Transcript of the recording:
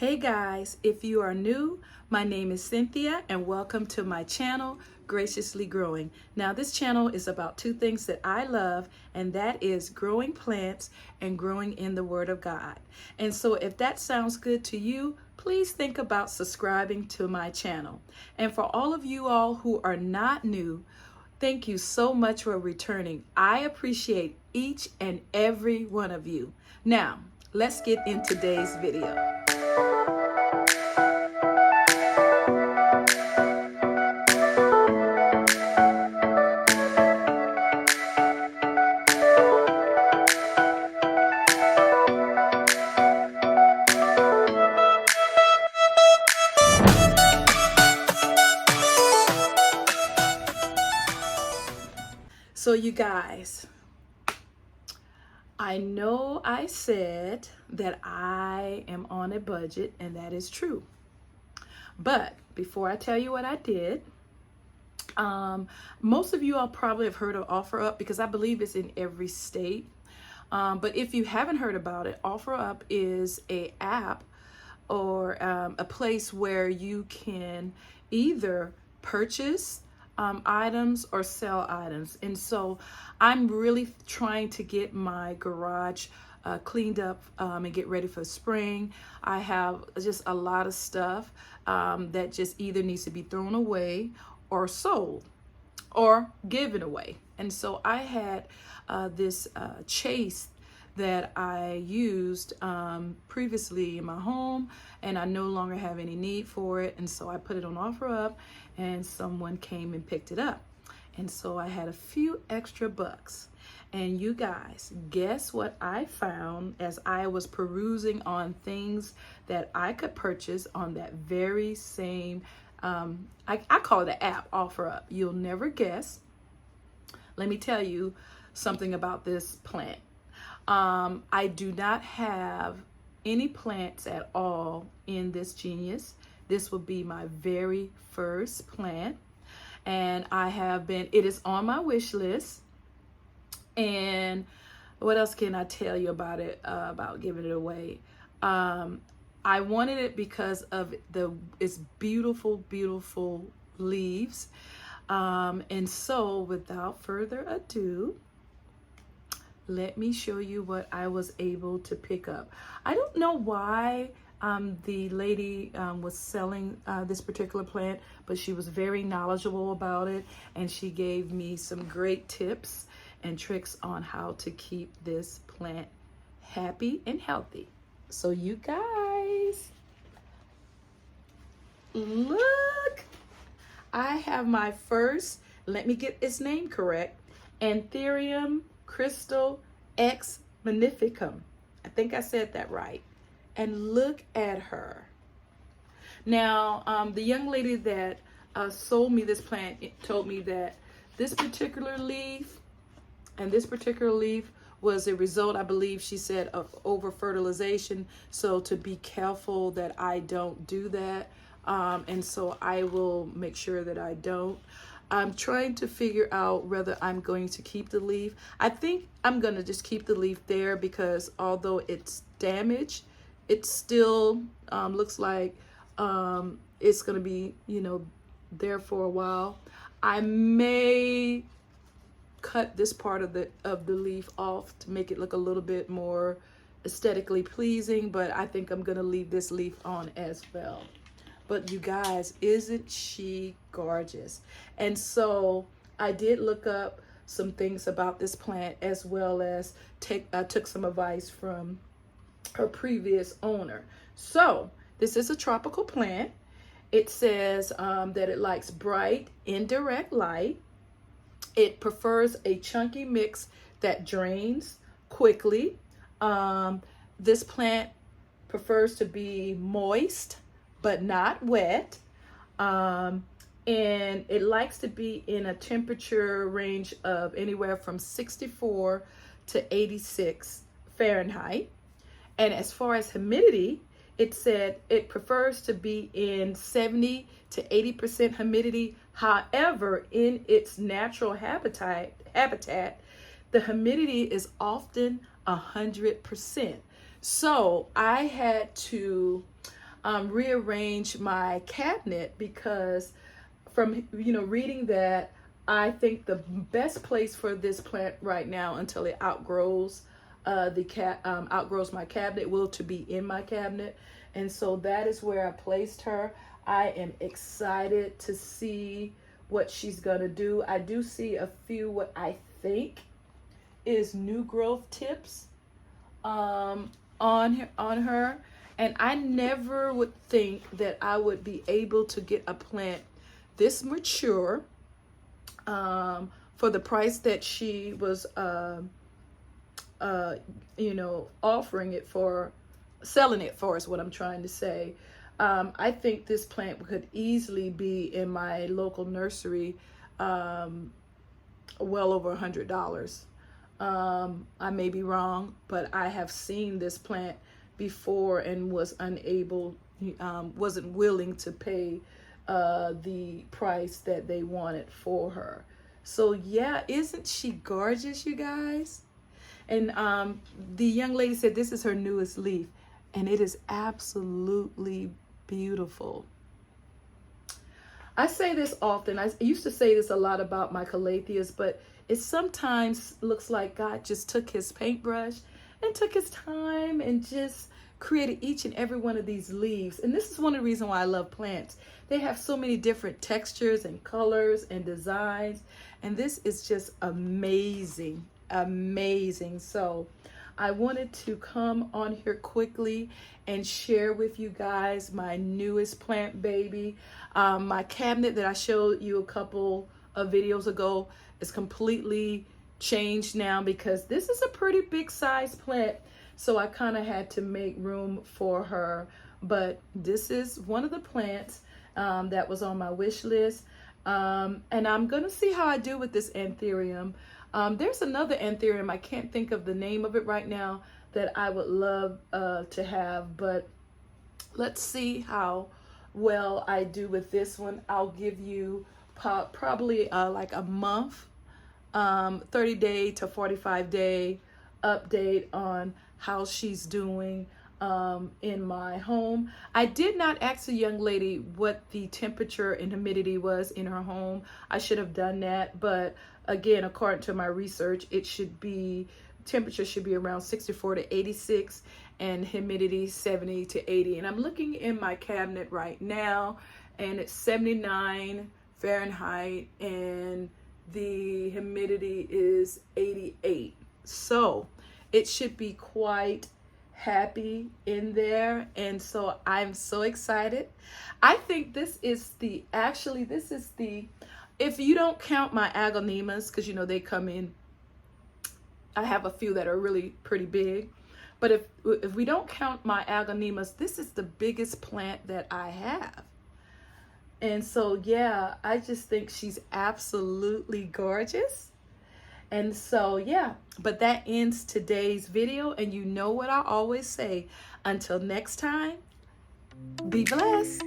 Hey guys, if you are new, my name is Cynthia and welcome to my channel, Graciously Growing. Now this channel is about two things that I love, and that is growing plants and growing in the Word of God. And so if that sounds good to you, please think about subscribing to my channel. And for all of you all who are not new, thank you so much for returning. I appreciate each and every one of you. Now, let's get in today's video. So you guys, I know I said that I am on a budget, and that is true. But before I tell you what I did, most of you all probably have heard of OfferUp because I believe it's in every state. But if you haven't heard about it, OfferUp is a app or a place where you can either purchase items or sell items. And so I'm really trying to get my garage cleaned up and get ready for spring. I have just a lot of stuff that just either needs to be thrown away or sold or given away. And so I had this chase that I used previously in my home, and I no longer have any need for it. And so I put it on OfferUp, and someone came and picked it up. And so I had a few extra bucks. And you guys, guess what I found as I was perusing on things that I could purchase on that very same, I call it the app, OfferUp. You'll never guess. Let me tell you something about this plant. I do not have any plants at all in this Genius. This will be my very first plant, and it is on my wish list. And what else can I tell you about it, about giving it away? I wanted it because of its beautiful, beautiful leaves. And so without further ado, let me show you what I was able to pick up. I don't know why the lady was selling this particular plant, but she was very knowledgeable about it, and she gave me some great tips and tricks on how to keep this plant happy and healthy. So you guys, look, I have my first, let me get its name correct, Anthurium Crystal X Magnificum. I think I said that right. And look at her. Now, the young lady that sold me this plant told me that this particular leaf and this particular leaf was a result, I believe she said, of over fertilization. So to be careful that I don't do that. And so I will make sure that I don't. I'm trying to figure out whether I'm going to keep the leaf. I think I'm going to just keep the leaf there because although it's damaged, it still looks like it's going to be, there for a while. I may cut this part of the leaf off to make it look a little bit more aesthetically pleasing, but I think I'm going to leave this leaf on as well. But you guys, isn't she gorgeous? And so I did look up some things about this plant, as well as took some advice from her previous owner. So this is a tropical plant. It says that it likes bright, indirect light. It prefers a chunky mix that drains quickly. This plant prefers to be moist, but not wet. And it likes to be in a temperature range of anywhere from 64 to 86 Fahrenheit. And as far as humidity, it said it prefers to be in 70 to 80% humidity. However, in its natural habitat, the humidity is often 100%. So I had to rearrange my cabinet, because from reading that, I think the best place for this plant right now until it outgrows outgrows my cabinet will to be in my cabinet. And so that is where I placed her. I am excited to see what she's gonna do. I do see a few what I think is new growth tips on her, and I never would think that I would be able to get a plant this mature for the price that she was offering it for, selling it for, is what I'm trying to say. I think this plant could easily be in my local nursery well over $100. I may be wrong, but I have seen this plant before and was wasn't willing to pay the price that they wanted for her. So yeah, isn't she gorgeous, you guys? And the young lady said this is her newest leaf, and it is absolutely beautiful. I say this often. I used to say this a lot about my calatheas, but it sometimes looks like God just took his paintbrush and took his time and just created each and every one of these leaves. And this is one of the reasons why I love plants. They have so many different textures and colors and designs, and this is just amazing, amazing. So I wanted to come on here quickly and share with you guys my newest plant baby. My cabinet that I showed you a couple of videos ago is completely changed now, because this is a pretty big size plant. So I kind of had to make room for her. But this is one of the plants that was on my wish list. And I'm going to see how I do with this Anthurium. There's another Anthurium, I can't think of the name of it right now, that I would love to have. But let's see how well I do with this one. I'll give you probably like a month, 30-day to 45-day update on how she's doing in my home. I did not ask the young lady what the temperature and humidity was in her home. I should have done that, but again, according to my research, temperature should be around 64 to 86 and humidity 70 to 80. And I'm looking in my cabinet right now, and it's 79 Fahrenheit and the humidity is 88. So it should be quite happy in there. And so I'm so excited. I think this is the, if you don't count my agonimas, because they come in, I have a few that are really pretty big. But if we don't count my agonimas, this is the biggest plant that I have. And so, yeah, I just think she's absolutely gorgeous. And so, yeah, but that ends today's video. And you know what I always say, until next time, be blessed.